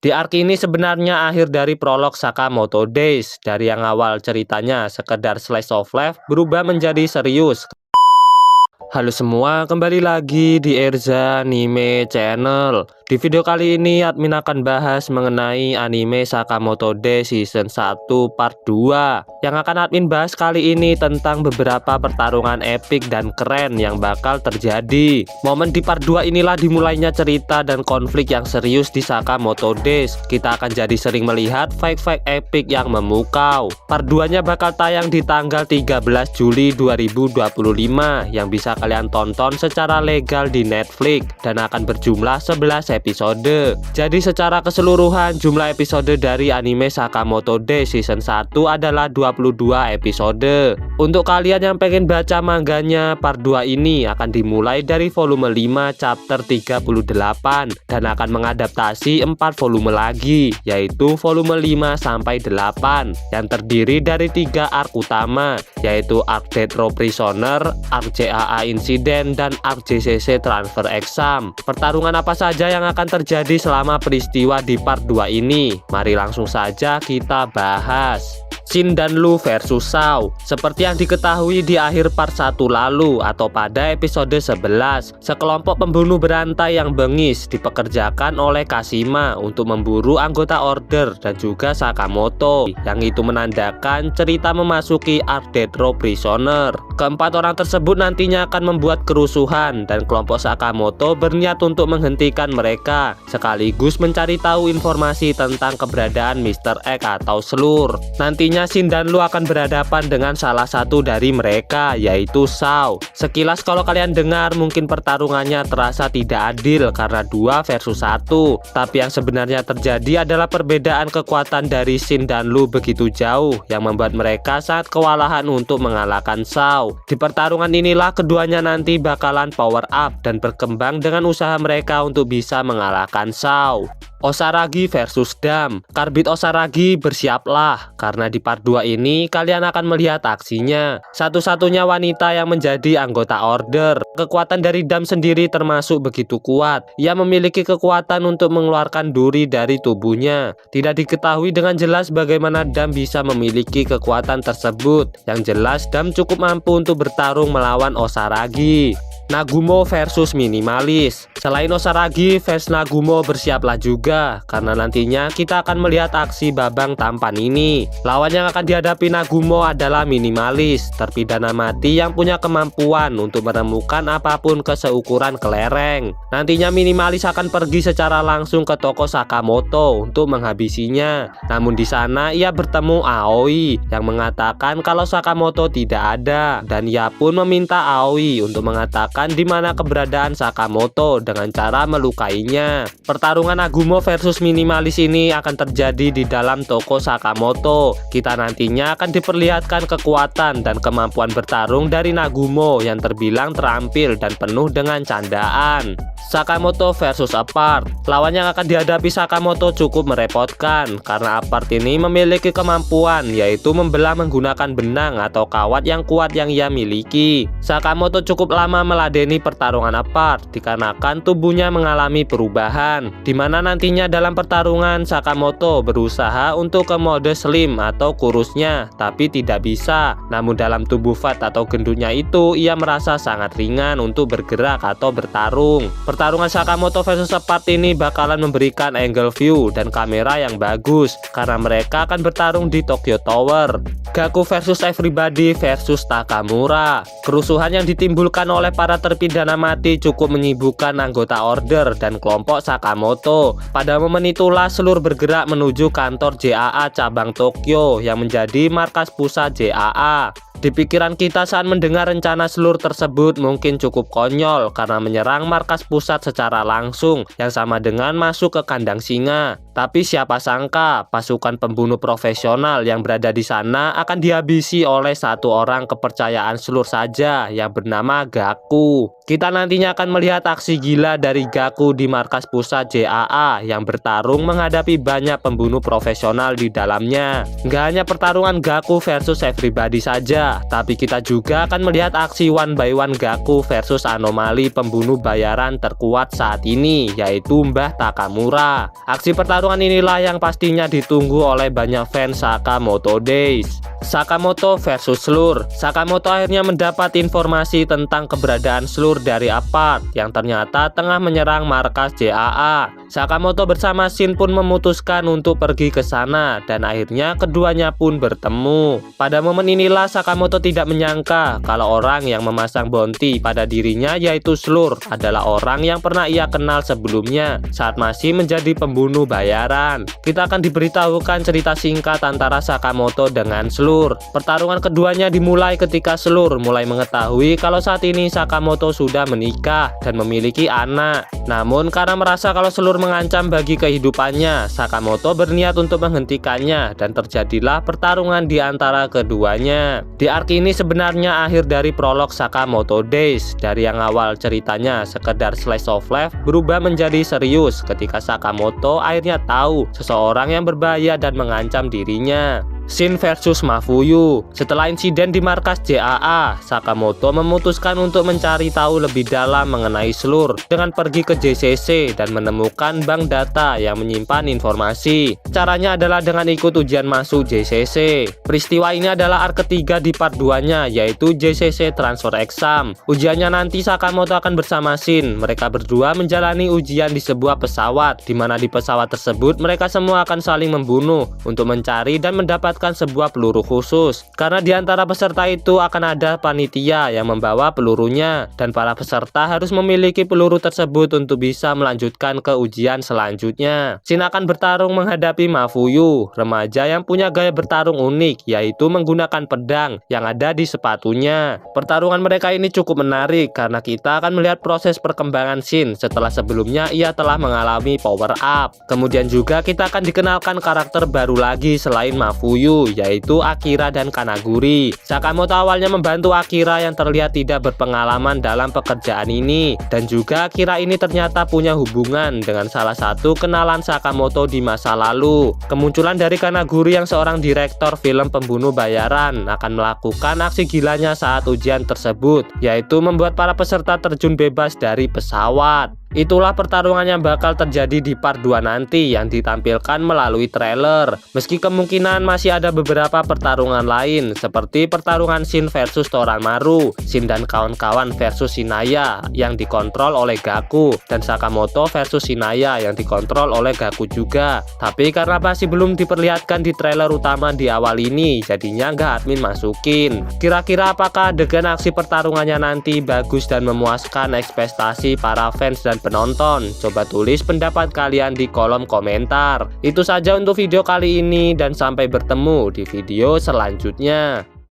Di arc ini sebenarnya akhir dari prolog Sakamoto Days. Dari yang awal ceritanya sekedar slice of life berubah menjadi serius. Halo semua, kembali lagi di Erza Anime Channel. Di video kali ini admin akan bahas mengenai anime Sakamoto Days Season 1 Part 2. Yang akan admin bahas kali ini tentang beberapa pertarungan epik dan keren yang bakal terjadi. Momen di Part 2 inilah dimulainya cerita dan konflik yang serius di Sakamoto Days. Kita akan jadi sering melihat fight-fight epik yang memukau. Part 2 nya bakal tayang di tanggal 13 Juli 2025 yang bisa kalian tonton secara legal di Netflix dan akan berjumlah 11 episode. Jadi secara keseluruhan jumlah episode dari anime Sakamoto Days Season 1 adalah 22 episode. Untuk kalian yang pengen baca manganya, part 2 ini akan dimulai dari volume 5 chapter 38 dan akan mengadaptasi 4 volume lagi, yaitu volume 5 sampai 8 yang terdiri dari 3 arc utama, yaitu arc Death Row Prisoner, arc JAA Incident, dan arc JCC Transfer Exam. Pertarungan apa saja yang akan terjadi selama peristiwa di part 2 ini? Mari langsung saja kita bahas. Shin dan Lu versus Sao. Seperti yang diketahui di akhir part 1 lalu atau pada episode 11, sekelompok pembunuh berantai yang bengis dipekerjakan oleh Kashima untuk memburu anggota Order dan juga Sakamoto, yang itu menandakan cerita memasuki arc Death Row Prisoner. Keempat orang tersebut nantinya akan membuat kerusuhan dan kelompok Sakamoto berniat untuk menghentikan mereka sekaligus mencari tahu informasi tentang keberadaan Mr. X atau Slur. Nantinya Shin dan Lu akan berhadapan dengan salah satu dari mereka, yaitu Sao. Sekilas kalau kalian dengar mungkin pertarungannya terasa tidak adil karena 2 versus 1, tapi yang sebenarnya terjadi adalah perbedaan kekuatan dari Shin dan Lu begitu jauh yang membuat mereka sangat kewalahan untuk mengalahkan Sao. Di pertarungan inilah keduanya nanti bakalan power up dan berkembang dengan usaha mereka untuk bisa mengalahkan Sao. Osaragi versus Dam. Karbit Osaragi, bersiaplah karena di part 2 ini kalian akan melihat aksinya. Satu-satunya wanita yang menjadi anggota Order. Kekuatan dari Dam sendiri termasuk begitu kuat. Ia memiliki kekuatan untuk mengeluarkan duri dari tubuhnya. Tidak diketahui dengan jelas bagaimana Dam bisa memiliki kekuatan tersebut. Yang jelas Dam cukup mampu untuk bertarung melawan Osaragi. Nagumo versus Minimalis. Selain Osaragi, fans Nagumo bersiaplah juga karena nantinya kita akan melihat aksi babang tampan ini. Lawan yang akan dihadapi Nagumo adalah Minimalis, terpidana mati yang punya kemampuan untuk menemukan apapun ke seukuran kelereng. Nantinya Minimalis akan pergi secara langsung ke toko Sakamoto untuk menghabisinya. Namun di sana ia bertemu Aoi yang mengatakan kalau Sakamoto tidak ada dan ia pun meminta Aoi untuk mengatakan di mana keberadaan Sakamoto dengan cara melukainya. Pertarungan Nagumo versus Minimalis ini akan terjadi di dalam toko Sakamoto. Kita nantinya akan diperlihatkan kekuatan dan kemampuan bertarung dari Nagumo yang terbilang terampil dan penuh dengan candaan. Sakamoto versus Apart. Lawan yang akan dihadapi Sakamoto cukup merepotkan karena Apart ini memiliki kemampuan yaitu membelah menggunakan benang atau kawat yang kuat yang ia miliki. Sakamoto cukup lama meladeni pertarungan Apart dikarenakan tubuhnya mengalami perubahan, dimana nantinya dalam pertarungan Sakamoto berusaha untuk ke mode slim atau kurusnya tapi tidak bisa. Namun dalam tubuh fat atau gendutnya itu ia merasa sangat ringan untuk bergerak atau bertarung. Pertarungan Sakamoto versus Apart ini bakalan memberikan angle view dan kamera yang bagus karena mereka akan bertarung di Tokyo Tower. Gaku versus Everybody versus Takamura. Kerusuhan yang ditimbulkan oleh para terpidana mati cukup menyibukkan anggota Order dan kelompok Sakamoto. Pada momen itulah Slur bergerak menuju kantor JAA cabang Tokyo yang menjadi markas pusat JAA. Di pikiran kita saat mendengar rencana Slur tersebut mungkin cukup konyol karena menyerang markas pusat secara langsung yang sama dengan masuk ke kandang singa. Tapi siapa sangka pasukan pembunuh profesional yang berada di sana akan dihabisi oleh satu orang kepercayaan Slur saja yang bernama Gaku. Kita nantinya akan melihat aksi gila dari Gaku di markas pusat JAA yang bertarung menghadapi banyak pembunuh profesional di dalamnya. Nggak hanya pertarungan Gaku versus everybody saja, tapi kita juga akan melihat aksi one by one Gaku versus anomali pembunuh bayaran terkuat saat ini, yaitu Mbah Takamura. Aksi pertarungan inilah yang pastinya ditunggu oleh banyak fans Sakamoto Days. Sakamoto versus Slur. Sakamoto akhirnya mendapat informasi tentang keberadaan Slur dari Apart yang ternyata tengah menyerang markas JAA. Sakamoto bersama Shin pun memutuskan untuk pergi ke sana dan akhirnya keduanya pun bertemu. Pada momen inilah Sakamoto tidak menyangka kalau orang yang memasang bounty pada dirinya yaitu Slur adalah orang yang pernah ia kenal sebelumnya saat masih menjadi pembunuh bayaran. Kita akan diberitahukan cerita singkat antara Sakamoto dengan Slur. Pertarungan keduanya dimulai ketika Slur mulai mengetahui kalau saat ini Sakamoto sudah menikah dan memiliki anak. Namun karena merasa kalau Slur mengancam bagi kehidupannya, Sakamoto berniat untuk menghentikannya dan terjadilah pertarungan di antara keduanya. Di arc ini sebenarnya akhir dari prolog Sakamoto Days. Dari yang awal ceritanya sekedar slice of life berubah menjadi serius ketika Sakamoto akhirnya tahu seseorang yang berbahaya dan mengancam dirinya. Shin versus Mafuyu. Setelah insiden di markas JAA, Sakamoto memutuskan untuk mencari tahu lebih dalam mengenai Slur dengan pergi ke JCC dan menemukan bank data yang menyimpan informasi. Caranya adalah dengan ikut ujian masuk JCC. Peristiwa ini adalah arc ketiga di part 2-nya, yaitu JCC Transfer Exam. Ujiannya nanti Sakamoto akan bersama Shin. Mereka berdua menjalani ujian di sebuah pesawat, di mana di pesawat tersebut mereka semua akan saling membunuh untuk mencari dan mendapatkan sebuah peluru khusus. Karena di antara peserta itu akan ada panitia yang membawa pelurunya dan para peserta harus memiliki peluru tersebut untuk bisa melanjutkan ke ujian selanjutnya. Shin akan bertarung menghadapi Mafuyu, remaja yang punya gaya bertarung unik, yaitu menggunakan pedang yang ada di sepatunya. Pertarungan mereka ini cukup menarik karena kita akan melihat proses perkembangan Shin setelah sebelumnya ia telah mengalami power up. Kemudian juga kita akan dikenalkan karakter baru lagi selain Mafuyu, yaitu Akira dan Kanaguri. Sakamoto awalnya membantu Akira yang terlihat tidak berpengalaman dalam pekerjaan ini, dan juga Akira ini ternyata punya hubungan dengan salah satu kenalan Sakamoto di masa lalu. Kemunculan dari Kanaguri yang seorang direktor film pembunuh bayaran akan melakukan aksi gilanya saat ujian tersebut, yaitu membuat para peserta terjun bebas dari pesawat. Itulah pertarungan yang bakal terjadi di part 2 nanti yang ditampilkan melalui trailer. Meski kemungkinan masih ada beberapa pertarungan lain seperti pertarungan Shin versus Toramaru, Shin dan kawan-kawan versus Shinaya yang dikontrol oleh Gaku, dan Sakamoto versus Shinaya yang dikontrol oleh Gaku juga. Tapi karena masih belum diperlihatkan di trailer utama di awal ini, jadinya nggak admin masukin. Kira-kira apakah adegan aksi pertarungannya nanti bagus dan memuaskan ekspektasi para fans dan penonton? Coba tulis pendapat kalian di kolom komentar. Itu saja untuk video kali ini dan sampai bertemu di video selanjutnya.